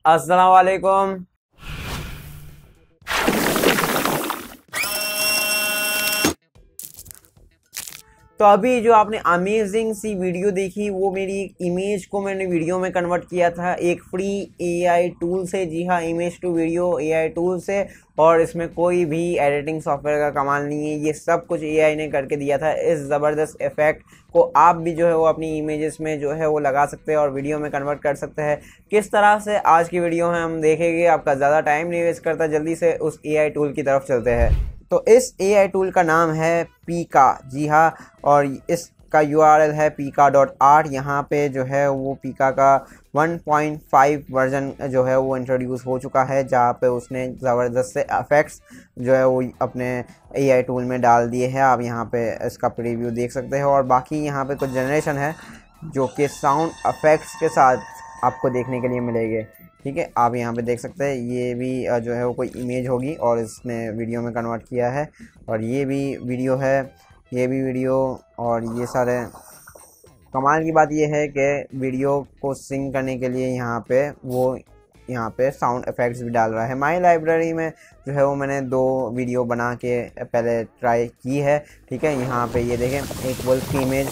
अस्सलाम वालेकुम। तो अभी जो आपने अमेजिंग सी वीडियो देखी वो मेरी इमेज को मैंने वीडियो में कन्वर्ट किया था एक फ्री एआई टूल से। जी हाँ, image to video AI tool से। और इसमें कोई भी एडिटिंग सॉफ्टवेयर का कमाल नहीं है, ये सब कुछ एआई ने करके दिया था। इस ज़बरदस्त इफेक्ट को आप भी जो है वो अपनी इमेजेस में जो है वो लगा सकते हैं और वीडियो में कन्वर्ट कर सकते हैं। किस तरह से आज की वीडियो में हम देखेंगे। आपका ज़्यादा टाइम नहीं वेस्ट करता, जल्दी से उस एआई टूल की तरफ चलते हैं। तो इस एआई टूल का नाम है पीका। जी हाँ, और इसका यूआरएल है pika.art। यहाँ पे जो है वो पीका का 1.5 वर्जन जो है वो इंट्रोड्यूस हो चुका है, जहाँ पे उसने ज़बरदस्त से इफेक्ट्स जो है वो अपने एआई टूल में डाल दिए हैं। आप यहाँ पे इसका प्रीव्यू देख सकते हैं। और बाकी यहाँ पे कुछ जनरेशन है जो कि साउंड इफेक्ट्स के साथ आपको देखने के लिए मिलेंगे। ठीक है, आप यहाँ पे देख सकते हैं। ये भी जो है वो कोई इमेज होगी और इसने वीडियो में कन्वर्ट किया है। और ये भी वीडियो है, ये भी वीडियो। और ये सारे कमाल की बात ये है कि वीडियो को सिंक करने के लिए यहाँ पे साउंड इफ़ेक्ट्स भी डाल रहा है। माई लाइब्रेरी में जो है वो मैंने 2 वीडियो बना के पहले ट्राई की है। ठीक है, यहाँ पे ये देखें एक वुल्फ की इमेज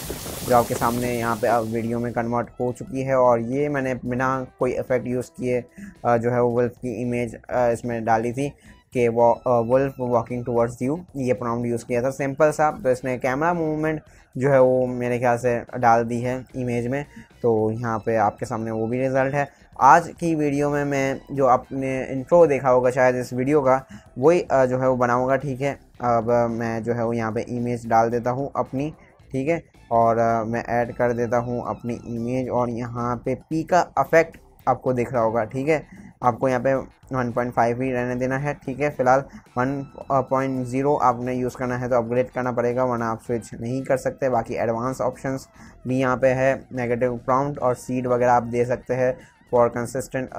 जो आपके सामने यहाँ पे अब वीडियो में कन्वर्ट हो चुकी है। और ये मैंने बिना कोई इफ़ेक्ट यूज़ किए जो है वो वुल्फ की इमेज इसमें डाली थी कि वुल्फ वॉकिंग टूवर्ड्स यू, ये प्रॉम्प्ट यूज़ किया था सिंपल सा। तो इसने कैमरा मूवमेंट जो है वो मेरे ख्याल से डाल दी है इमेज में। तो यहाँ पे आपके सामने वो भी रिज़ल्ट है। आज की वीडियो में मैं जो आपने इंट्रो देखा होगा शायद इस वीडियो का, वही जो है वो बनाऊँगा। ठीक है, अब मैं जो है वो यहाँ पे इमेज डाल देता हूँ अपनी। ठीक है, और मैं ऐड कर देता हूँ अपनी इमेज। और यहाँ पे पीका इफेक्ट आपको दिख रहा होगा। ठीक है, आपको यहाँ पे 1.5 ही रहने देना है। ठीक है, फ़िलहाल 1.0 आपने यूज़ करना है तो अपग्रेड करना पड़ेगा, वरना आप स्विच नहीं कर सकते। बाकी एडवांस ऑप्शंस भी यहाँ पे है, नेगेटिव प्रॉम्प्ट और सीड वगैरह आप दे सकते हैं फॉर कंसिस्टेंट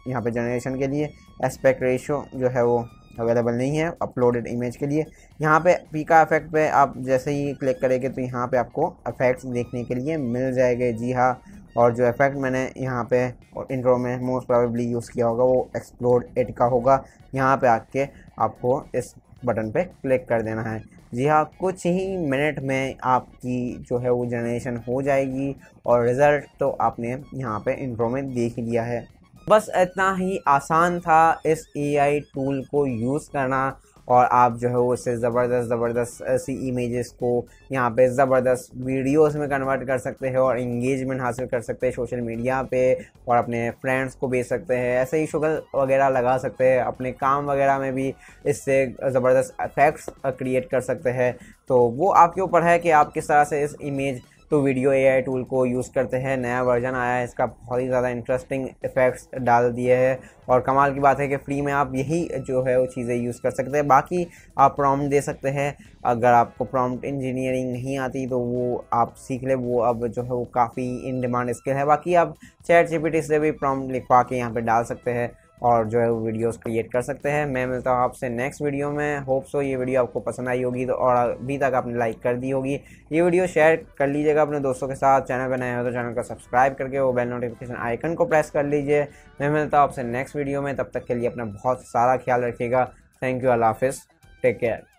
यहाँ पे जनरेशन के लिए। एस्पेक्ट रेशियो जो है वो अवेलेबल नहीं है अपलोडेड इमेज के लिए। यहाँ पे पीका इफेक्ट पे आप जैसे ही क्लिक करेंगे तो यहाँ पे आपको इफेक्ट्स देखने के लिए मिल जाएंगे। जी हाँ, और जो इफेक्ट मैंने यहाँ पे इंट्रो में मोस्ट प्रोबेबली यूज़ किया होगा वो एक्सप्लोड इट का होगा। यहाँ पे आके आपको इस बटन पे क्लिक कर देना है। जी हाँ, कुछ ही मिनट में आपकी जो है वो जनरेशन हो जाएगी और रिज़ल्ट तो आपने यहाँ पे इंट्रो में देख लिया है। बस इतना ही आसान था इस एआई टूल को यूज़ करना। और आप जो है वो इससे ज़बरदस्त ऐसी इमेजेस को यहाँ पे ज़बरदस्त वीडियोस में कन्वर्ट कर सकते हैं और इंगेजमेंट हासिल कर सकते हैं सोशल मीडिया पे, और अपने फ्रेंड्स को भेज सकते हैं। ऐसे ही शुगल वगैरह लगा सकते हैं, अपने काम वगैरह में भी इससे ज़बरदस्त इफेक्ट्स क्रिएट कर सकते हैं। तो वो आपके ऊपर है कि आप किस तरह से इस इमेज तो वीडियो एआई टूल को यूज़ करते हैं। नया वर्जन आया है इसका, बहुत ही ज़्यादा इंटरेस्टिंग इफ़ेक्ट्स डाल दिए हैं। और कमाल की बात है कि फ्री में आप यही जो है वो चीज़ें यूज़ कर सकते हैं। बाकी आप प्रॉम्प्ट दे सकते हैं, अगर आपको प्रॉम्प्ट इंजीनियरिंग नहीं आती तो वो आप सीख ले, वो अब जो है वो काफ़ी इन डिमांड स्किल है। बाकी आप चैट जीपीटी से भी प्रॉम्प्ट लिखवा के यहाँ पर डाल सकते हैं और जो है वो वीडियोस क्रिएट कर सकते हैं। मैं मिलता हूँ आपसे नेक्स्ट वीडियो में। होप सो ये वीडियो आपको पसंद आई होगी तो, और अभी तक आपने लाइक कर दी होगी। ये वीडियो शेयर कर लीजिएगा अपने दोस्तों के साथ। चैनल पर नए हो तो चैनल को सब्सक्राइब करके वो बेल नोटिफिकेशन आइकन को प्रेस कर लीजिए। मैं मिलता हूँ आपसे नेक्स्ट वीडियो में, तब तक के लिए अपना बहुत सारा ख्याल रखिएगा। थैंक यू, अल्लाह हाफिज़, टेक केयर।